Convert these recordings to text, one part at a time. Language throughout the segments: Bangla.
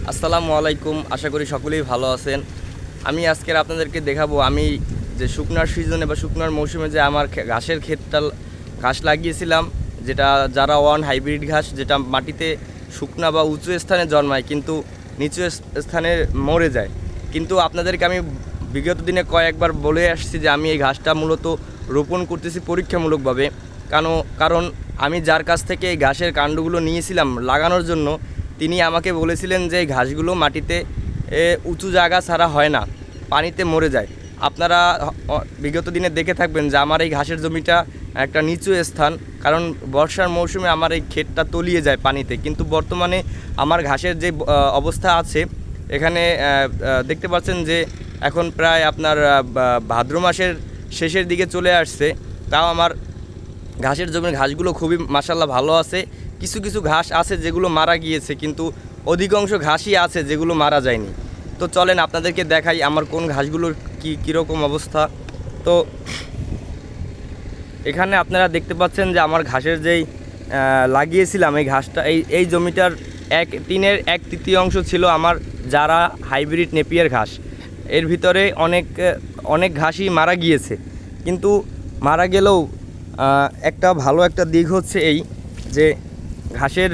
আসসালামু আলাইকুম, আশা করি সকলেই ভালো আছেন। আমি আজকের আপনাদেরকে দেখাবো আমি যে শুকনার সিজনে বা শুকনার মৌসুমে যে আমার ঘাসের ক্ষেতটা ঘাস লাগিয়েছিলাম, যেটা যারা ওয়ান হাইব্রিড ঘাস, যেটা মাটিতে শুকনা বা উঁচু স্থানে জন্মায় কিন্তু নিচু স্থানে মরে যায়। কিন্তু আপনাদেরকে আমি বিগত দিনে কয়েকবার বলে আসছি যে আমি এই ঘাসটা মূলত রোপণ করতেছি পরীক্ষামূলকভাবে। কারণ আমি যার কাছ থেকে এই ঘাসের কাণ্ডগুলো নিয়েছিলাম লাগানোর জন্য, তিনি আমাকে বলেছিলেন যে এই ঘাসগুলো মাটিতে উঁচু জায়গা ছাড়া হয় না, পানিতে মরে যায়। আপনারা বিগত দিনে দেখে থাকবেন যে আমার এই ঘাসের জমিটা একটা নিচু স্থান, কারণ বর্ষার মৌসুমে আমার এই ক্ষেতটা তলিয়ে যায় পানিতে। কিন্তু বর্তমানে আমার ঘাসের যে অবস্থা আছে, এখানে দেখতে পাচ্ছেন যে এখন প্রায় আপনার ভাদ্র মাসের শেষের দিকে চলে আসছে, তাও আমার ঘাসের জমির ঘাসগুলো খুবই মাশাআল্লাহ ভালো আছে। কিছু কিছু ঘাস আছে যেগুলো মারা গিয়েছে, কিন্তু অধিকাংশ ঘাসই আছে যেগুলো মারা যায়নি। তো চলেন আপনাদেরকে দেখাই আমার কোন ঘাসগুলোর কীরকম অবস্থা। তো এখানে আপনারা দেখতে পাচ্ছেন যে আমার ঘাসের যেই লাগিয়েছিলাম এই ঘাসটা, এই জমিটার 1/3 ছিল আমার যারা হাইব্রিড নেপিয়ার ঘাস। এর ভিতরে অনেক ঘাসই মারা গিয়েছে, কিন্তু মারা গেলেও একটা ভালো একটা দিক হচ্ছে এই যে ঘাসের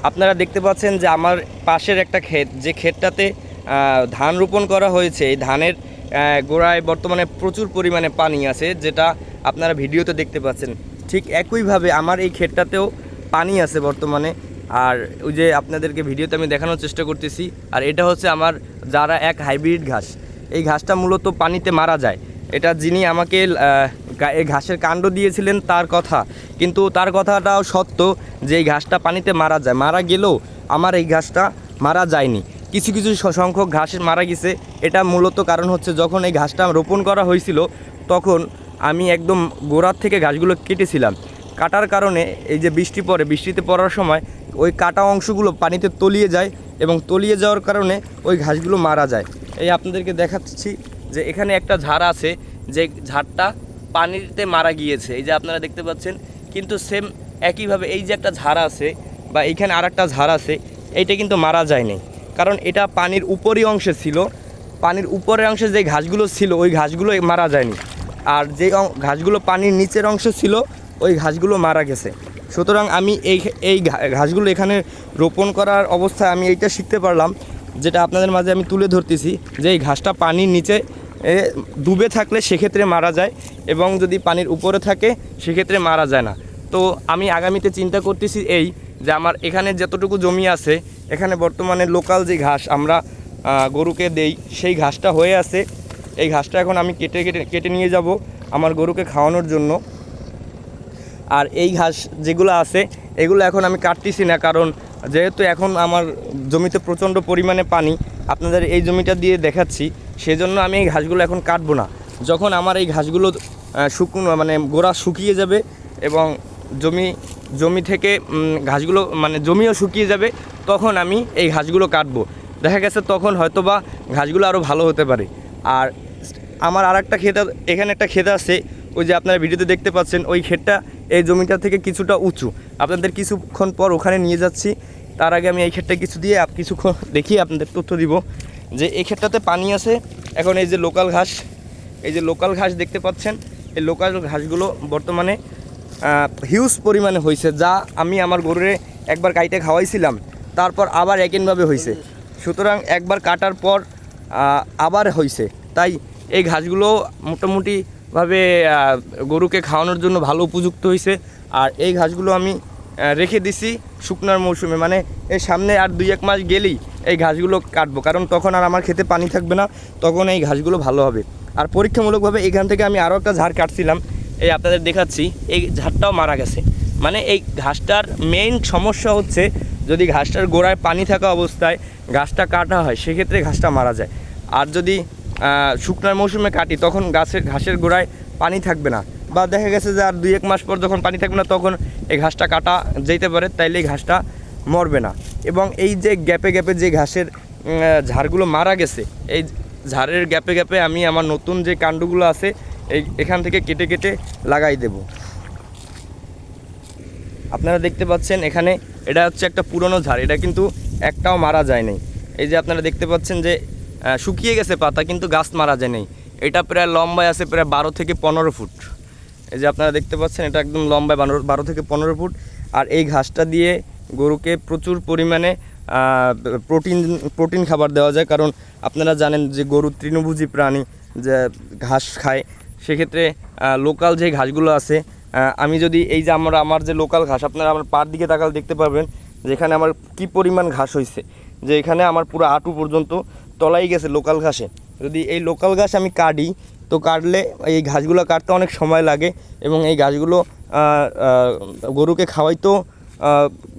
আপনারা দেখতে পাচ্ছেন যে আমার পাশের একটা ক্ষেত, যে ক্ষেতটাতে ধান রোপণ করা হয়েছে, এই ধানের গোড়ায় বর্তমানে প্রচুর পরিমাণে পানি আছে, যেটা আপনারা ভিডিওতে দেখতে পাচ্ছেন। ঠিক একইভাবে আমার এই ক্ষেতটাতেও পানি আছে বর্তমানে। আর ওই যে আপনাদেরকে ভিডিওতে আমি দেখানোর চেষ্টা করতেছি, আর এটা হচ্ছে আমার যারা এক হাইব্রিড ঘাস। এই ঘাসটা মূলত পানিতে মারা যায়। এটা যিনি আমাকে এই ঘাসের কাণ্ড দিয়েছিলেন তার কথা, কিন্তু তার কথাটাও সত্য যে এই ঘাসটা পানিতে মারা যায়। মারা গেলেও আমার এই ঘাসটা মারা যায়নি। কিছু কিছু সংখ্যক ঘাস মারা গেছে। এটা মূলত কারণ হচ্ছে যখন এই ঘাসটা রোপণ করা হয়েছিল, তখন আমি একদম গোড়ার থেকে ঘাসগুলো কেটেছিলাম। কাটার কারণে এই যে বৃষ্টিতে পড়ার সময় ওই কাটা অংশগুলো পানিতে তলিয়ে যায়, এবং তলিয়ে যাওয়ার কারণে ওই ঘাসগুলো মারা যায়। এই আপনাদেরকে দেখাচ্ছি যে এখানে একটা ঝাড় আছে, যে ঝাড়টা পানিতে মারা গিয়েছে, এই যে আপনারা দেখতে পাচ্ছেন। কিন্তু সেম একইভাবে এই যে একটা ঝাড় আছে বা এইখানে আর একটা ঝাড় আছে, এইটা কিন্তু মারা যায়নি, কারণ এটা পানির উপরই অংশে ছিল। পানির উপরের অংশে যে ঘাসগুলো ছিল ওই ঘাসগুলো মারা যায়নি, আর যে ঘাসগুলো পানির নিচের অংশে ছিল ওই ঘাসগুলো মারা গেছে। সুতরাং আমি এই ঘাসগুলো এখানে রোপণ করার অবস্থায় আমি এইটা শিখতে পারলাম, যেটা আপনাদের মাঝে আমি তুলে ধরতেছি, যে এই ঘাসটা পানির নিচে ডুবে থাকলে সেক্ষেত্রে মারা যায়, এবং যদি পানির উপরে থাকে সেক্ষেত্রে মারা যায় না। তো আমি আগামীতে চিন্তা করতেছি এই যে আমার এখানে যতটুকু জমি আছে, এখানে বর্তমানে লোকাল যে ঘাস আমরা গরুকে দেই সেই ঘাসটা হয়ে আছে। এই ঘাসটা এখন আমি কেটে নিয়ে যাব আমার গরুকে খাওয়ানোর জন্য। আর এই ঘাস যেগুলো আছে এগুলো এখন আমি কাটতেছি না, কারণ যেহেতু এখন আমার জমিতে প্রচণ্ড পরিমাণে পানি, আপনাদের এই জমিটা দিয়ে দেখাচ্ছি, সেজন্য আমি এই ঘাসগুলো এখন কাটবো না। যখন আমার এই ঘাসগুলো গোড়া শুকিয়ে যাবে এবং জমি থেকে ঘাসগুলো জমিও শুকিয়ে যাবে, তখন আমি এই ঘাসগুলো কাটবো। দেখা গেছে তখন হয়তোবা ঘাসগুলো আরও ভালো হতে পারে। আর আমার আর একটা ক্ষেত, এখানে একটা ক্ষেত আছে, ওই যে আপনারা ভিডিওতে দেখতে পাচ্ছেন, ওই ক্ষেতটা এই জমিটা থেকে কিছুটা উঁচু। আপনাদের কিছুক্ষণ পর ওখানে নিয়ে যাচ্ছি। তার আগে আমি এই ক্ষেতটা কিছুক্ষণ দেখিয়ে আপনাদের তথ্য দিব যে এই ক্ষেতটাতে পানি আছে। এখন এই যে লোকাল ঘাস দেখতে পাচ্ছেন, এই লোকাল ঘাসগুলো বর্তমানে হিউজ পরিমাণে হয়েছে, যা আমি আমার গরুরে একবার কাইটে খাওয়াইছিলাম, তারপর আবার একইভাবে হয়েছে। সুতরাং একবার কাটার পর আবার হয়েছে, তাই এই ঘাসগুলো মোটামুটিভাবে গরুকে খাওয়ানোর জন্য ভালো উপযুক্ত হয়েছে। আর এই ঘাসগুলো আমি রেখে দিছি শুকনার মৌসুমে, এর সামনে আর 2-1 মাস গেলেই এই ঘাসগুলো কাটবো, কারণ তখন আর আমার খেতে পানি থাকবে না, তখন এই ঘাসগুলো ভালো হবে। আর পরীক্ষামূলকভাবে এখান থেকে আমি আরও একটা ঝাড় কাটছিলাম, এই আপনাদের দেখাচ্ছি, এই ঝাড়টাও মারা গেছে। এই ঘাসটার মেইন সমস্যা হচ্ছে, যদি ঘাসটার গোড়ায় পানি থাকা অবস্থায় ঘাসটা কাটা হয় সেক্ষেত্রে ঘাসটা মারা যায়। আর যদি শুকনার মৌসুমে কাটি তখন ঘাসের গোড়ায় পানি থাকবে না, বা দেখা গেছে যে আর 2-1 মাস পর যখন পানি থাকবে না তখন এই ঘাসটা কাটা যেতে পারে, তাইলে এই ঘাসটা মরবে না। এবং এই যে গ্যাপে যে ঘাসের ঝাড়গুলো মারা গেছে, এই ঝাড়ের গ্যাপে আমি আমার নতুন যে কাণ্ডগুলো আছে এখান থেকে কেটে লাগাই দেব। আপনারা দেখতে পাচ্ছেন এখানে এটা হচ্ছে একটা পুরনো ঝাড়, এটা কিন্তু একটাও মারা যায় নাই। এই যে আপনারা দেখতে পাচ্ছেন যে শুকিয়ে গেছে পাতা, কিন্তু গাছ মারা যায় নাই। এটা প্রায় লম্বায় আছে প্রায় 12 থেকে 15 ফুট। এই যে আপনারা দেখতে পাচ্ছেন এটা একদম লম্বায় 12 থেকে 15 ফুট। আর এই ঘাসটা দিয়ে গরুকে প্রচুর পরিমাণে প্রোটিন খাবার দেওয়া যায়, কারণ আপনারা জানেন যে গরু তৃণভোজী প্রাণী, যে ঘাস খায়। সেক্ষেত্রে লোকাল যে ঘাসগুলো আছে, আমি যদি এই যে আমার যে লোকাল ঘাস, আপনারা আমার পার দিকে তাকালে দেখতে পারবেন যেখানে আমার কি পরিমাণ ঘাস হয়েছে, যে এখানে আমার পুরো হাঁটু পর্যন্ত তলাই গেছে লোকাল ঘাসে। যদি এই লোকাল ঘাস আমি কাটি, তো কাটলে এই ঘাসগুলো কাটতে অনেক সময় লাগে, এবং এই ঘাসগুলো গরুকে খাওয়াইতেও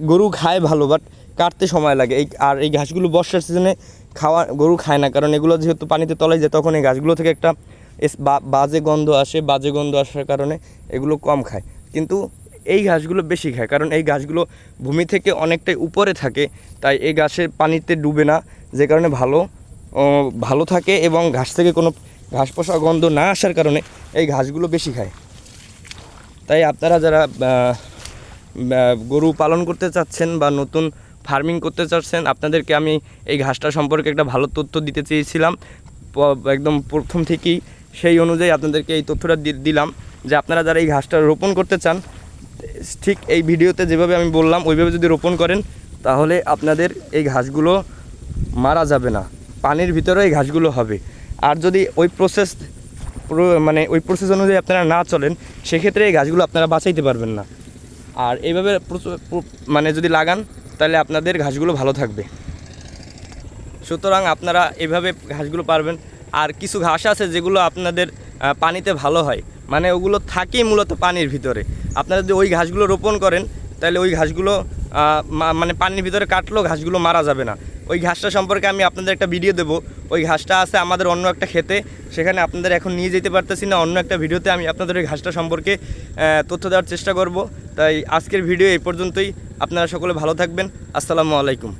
গরু খায় ভালো, বাট কাটতে সময় লাগে। এই ঘাসগুলো বর্ষার সিজনে গরু খায় না, কারণ এগুলো যেহেতু পানিতে তলায় যায়, তখন এই ঘাসগুলো থেকে একটা বাজে গন্ধ আসে। বাজে গন্ধ আসার কারণে এগুলো কম খায়, কিন্তু এই ঘাসগুলো বেশি খায়, কারণ এই ঘাসগুলো ভূমি থেকে অনেকটাই উপরে থাকে। তাই এই ঘাসের পানিতে ডুবে না, যে কারণে ভালো থাকে, এবং ঘাস থেকে কোনো ঘাস পচা গন্ধ না আসার কারণে এই ঘাসগুলো বেশি খায়। তাই আপনারা যারা গরু পালন করতে চাচ্ছেন বা নতুন ফার্মিং করতে চাচ্ছেন, আপনাদেরকে আমি এই ঘাসটা সম্পর্কে একটা ভালো তথ্য দিতে চেয়েছিলাম একদম প্রথম থেকেই। সেই অনুযায়ী আপনাদেরকে এই তথ্যটা দিলাম যে আপনারা যারা এই ঘাসটা রোপণ করতে চান, ঠিক এই ভিডিওতে যেভাবে আমি বললাম ওইভাবে যদি রোপণ করেন, তাহলে আপনাদের এই ঘাসগুলো মারা যাবে না, পানির ভিতরে এই ঘাসগুলো হবে। আর যদি ওই প্রসেস অনুযায়ী আপনারা না চলেন, সেক্ষেত্রে এই ঘাসগুলো আপনারা বাঁচাইতে পারবেন না। আর এইভাবে যদি লাগান, তাহলে আপনাদের ঘাসগুলো ভালো থাকবে। সুতরাং আপনারা এভাবে ঘাসগুলো পারবেন। আর কিছু ঘাস আছে যেগুলো আপনাদের পানিতে ভালো হয়, মানে ওগুলো থাকেই মূলত পানির ভিতরে। আপনারা যদি ওই ঘাসগুলো রোপণ করেন, তাহলে ওই ঘাসগুলো পানির ভিতরে কাটলেও ঘাসগুলো মারা যাবে না। ওই ঘাসটা সম্পর্কে আমি আপনাদের একটা ভিডিও দেবো। ওই ঘাসটা আছে আমাদের অন্য একটা ক্ষেতে, সেখানে আপনাদের এখন নিয়ে যেতে পারতেছি না। অন্য একটা ভিডিওতে আমি আপনাদের ওই ঘাসটা সম্পর্কে তথ্য দেওয়ার চেষ্টা করব। তাই আজকের ভিডিও এই পর্যন্তই। আপনারা সকলে ভালো থাকবেন। আসসালামু আলাইকুম।